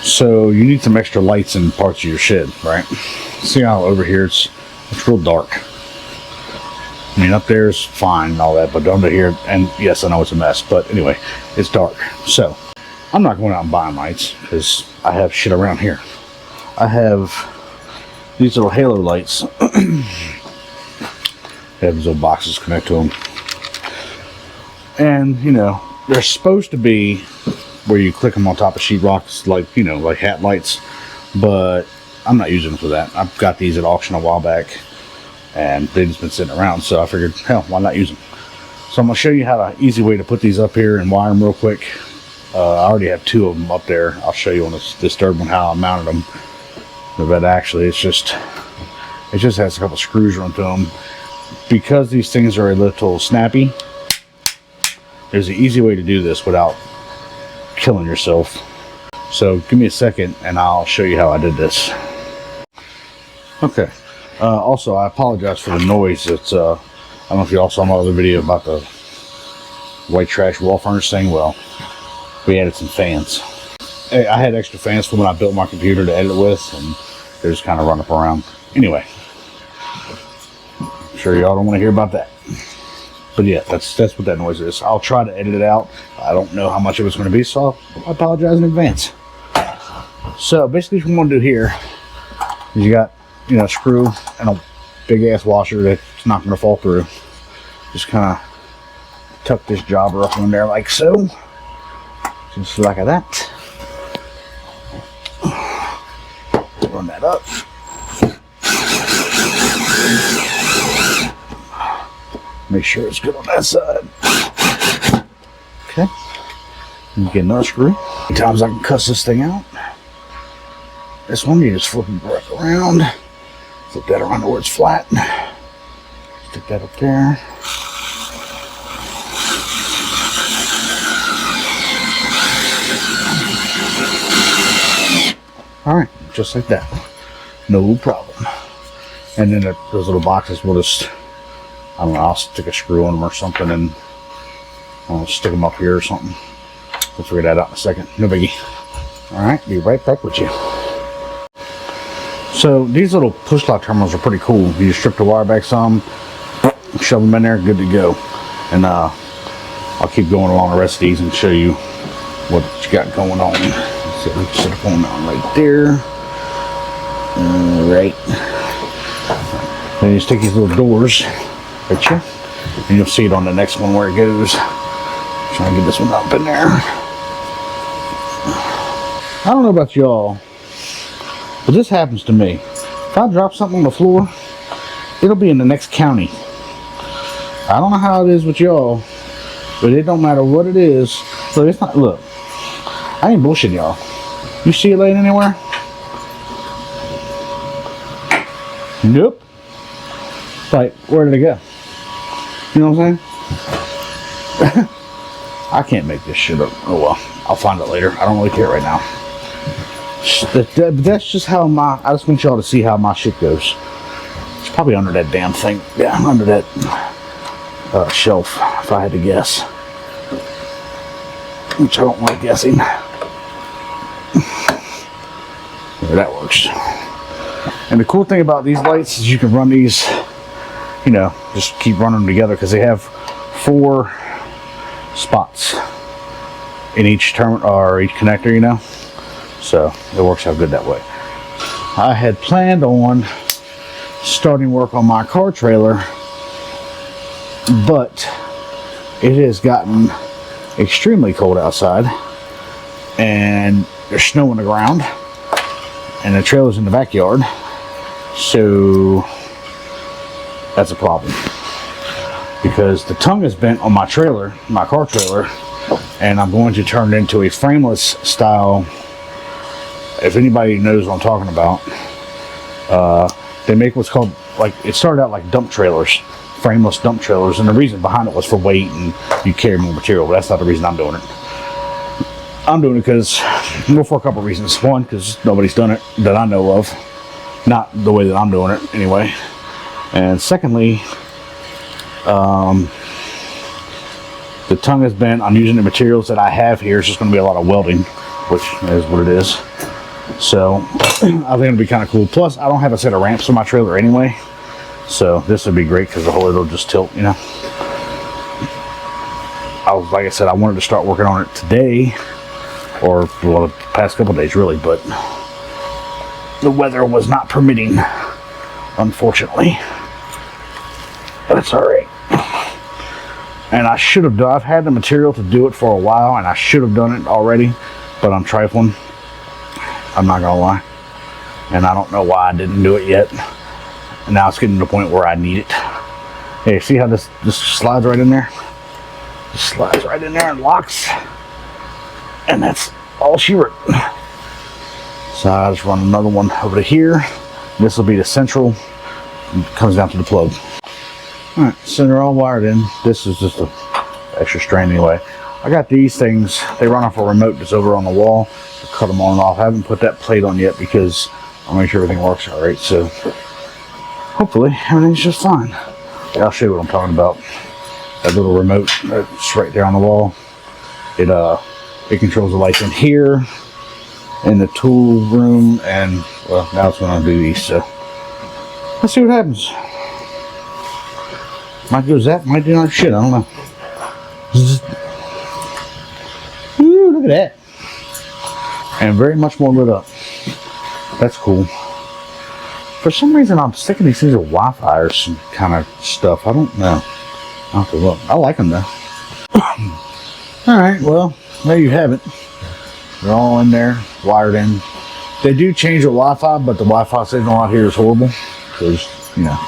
So you need some extra lights in parts of your shed, right? See how over here it's real dark. I mean, up there is fine and all that, but under here, and yes, I know it's a mess, but anyway, it's dark. So I'm not going out and buying lights because I have shit around here. I have these little halo lights. They have these little boxes connect to them, and you know they're supposed to be where you click them on top of sheetrocks, like like hat lights, but I'm not using them for that. I've got these at auction a while back, and they've just been sitting around, so I figured, hell, why not use them? So I'm gonna show you how an easy way to put these up here and wire them real quick. I already have 2 of them up there. I'll show you on this third one how I mounted them. But actually, it just has a couple screws run to them. Because these things are a little snappy, there's an easy way to do this without killing yourself. So give me a second and I'll show you how I did this. Okay. Also, I apologize for the noise. It's I don't know if you all saw my other video about the white trash wall furnace thing. Well, we added some fans. I had extra fans for when I built my computer to edit with, and they just kind of run up around. Anyway, I'm sure y'all don't want to hear about that. But yeah, that's what that noise is. I'll try to edit it out. I don't know how much of it's going to be, so I apologize in advance. So basically what I'm going to do here is you got, a screw and a big ass washer that's not going to fall through. Just kind of tuck this jobber up in there like so. Just like that. Run that up. Make sure it's good on that side. Okay. And get another screw. How many times I can cuss this thing out? This one you just flip it right around. Flip that around to where it's flat. Stick that up there. Alright, just like that. No problem. And then those little boxes will just, I don't know, I'll stick a screw on them or something and I'll stick them up here or something. We'll figure that out in a second. No biggie. Alright, be right back with you. So these little push lock terminals are pretty cool. You just strip the wire back some, shove them in there, good to go. And I'll keep going along the rest of these and show you what you got going on. So we can set the phone down right there. Right. Then you stick these little doors right here, and you'll see it on the next one where it goes. Try and get this one up in there. I don't know about y'all, but this happens to me. If I drop something on the floor, it'll be in the next county. I don't know how it is with y'all, but it don't matter what it is. Look, it's not. Look, I ain't bullshitting y'all. You see it laying anywhere? Nope. Like, where did it go? You know what I'm saying? I can't make this shit up. Oh well, I'll find it later. I don't really care right now. That's just how I just want y'all to see how my shit goes. It's probably under that damn thing. Yeah, under that shelf, if I had to guess. Which I don't like guessing. There, that works. And the cool thing about these lights is you can run these, just keep running them together because they have 4 spots in each terminal or each connector, so it works out good that way. I had planned on starting work on my car trailer, but it has gotten extremely cold outside and there's snow on the ground and the trailer's in the backyard, so that's a problem because the tongue is bent on my trailer, my car trailer, and I'm going to turn it into a frameless style. If anybody knows what I'm talking about, they make what's called, it started out like dump trailers, frameless dump trailers, and the reason behind it was for weight and you carry more material, but that's not the reason I'm doing it. I'm doing it for a couple of reasons. One, because nobody's done it that I know of, not the way that I'm doing it anyway. And secondly, the tongue is bent. I'm using the materials that I have here. It's just going to be a lot of welding, which is what it is. So I think it'll be kind of cool. Plus, I don't have a set of ramps on my trailer anyway, so this would be great because the whole it'll just tilt, you know. Like I said, I wanted to start working on it today, or well, the past couple days really, but the weather was not permitting, unfortunately. But it's all right. And I should have done. I've had the material to do it for a while, and I should have done it already, but I'm trifling. I'm not gonna lie, and I don't know why I didn't do it yet. And now it's getting to the point where I need it. Hey, see how this slides right in there? It slides right in there and locks, and that's all she wrote. So I just run another one over to here. This will be the central. It comes down to the plug. All right, so they're all wired in. This is just an extra strand anyway. I got these things. They run off a remote that's over on the wall. I cut them on and off. I haven't put that plate on yet because I'll make sure everything works all right. So hopefully everything's just fine. I'll show you what I'm talking about. That little remote that's right there on the wall. It controls the lights in here, in the tool room, and well, now it's going to do these. So let's see what happens. Might go zap, might do our shit. I don't know. Ooh, look at that. And very much more lit up. That's cool. For some reason, I'm thinking these things are Wi-Fi or some kind of stuff. I don't know. I'll have to look. I like them though. Alright, well, there you have it. They're all in there, wired in. They do change the Wi-Fi, but the Wi-Fi signal out here is horrible. Because, you know.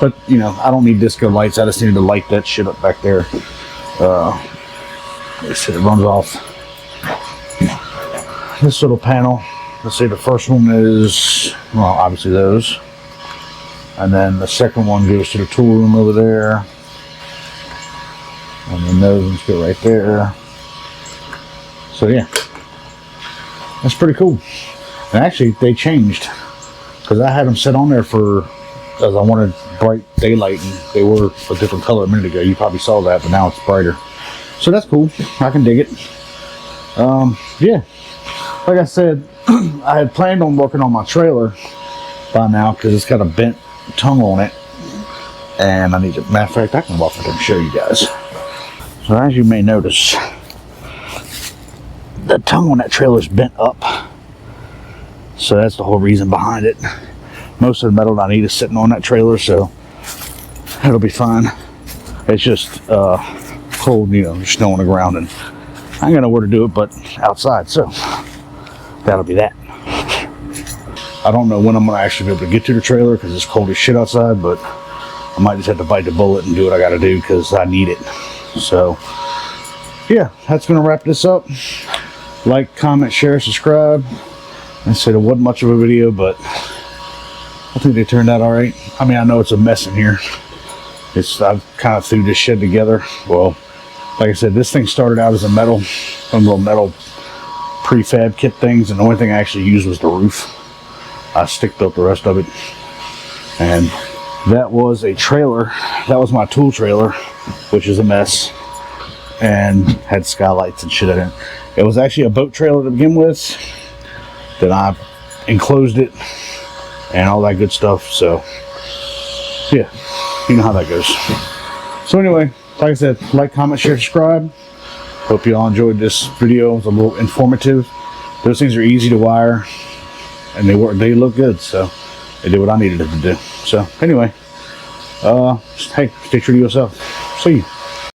But, you know, I don't need disco lights. I just needed to light that shit up back there. Let's see, it runs off this little panel. Let's see, the first one is, well, obviously those. And then the second one goes to the tool room over there. And then those ones go right there. So, yeah. That's pretty cool. And actually, they changed. Because I had them set on there for, because I wanted bright daylight, and they were a different color a minute ago. You probably saw that, but now it's brighter. So that's cool. I can dig it. Yeah. Like I said, I had planned on working on my trailer by now because it's got a bent tongue on it. And I need to, matter of fact, I can walk up and show you guys. So as you may notice, the tongue on that trailer is bent up. So that's the whole reason behind it. Most of the metal I need is sitting on that trailer, so it'll be fine. It's just cold, you know, snow on the ground, and I ain't got nowhere to do it but outside, so that'll be that. I don't know when I'm going to actually be able to get to the trailer because it's cold as shit outside, but I might just have to bite the bullet and do what I got to do because I need it. So, yeah, that's going to wrap this up. Like, comment, share, subscribe. I said it wasn't much of a video, but I think they turned out all right. I mean, I know it's a mess in here. I've kind of threw this shed together. Well, like I said, this thing started out as a metal, some little metal prefab kit things, and the only thing I actually used was the roof. I stick built the rest of it, and that was a trailer. That was my tool trailer, which is a mess, and had skylights and shit in it. It was actually a boat trailer to begin with. Then I enclosed it and all that good stuff. So yeah, you know how that goes. So anyway, like I said, like, comment, share, subscribe. Hope you all enjoyed this video. It was a little informative. Those things are easy to wire, and they work. They look good, so they did what I needed it to do. So anyway, hey, stay true to yourself. See you.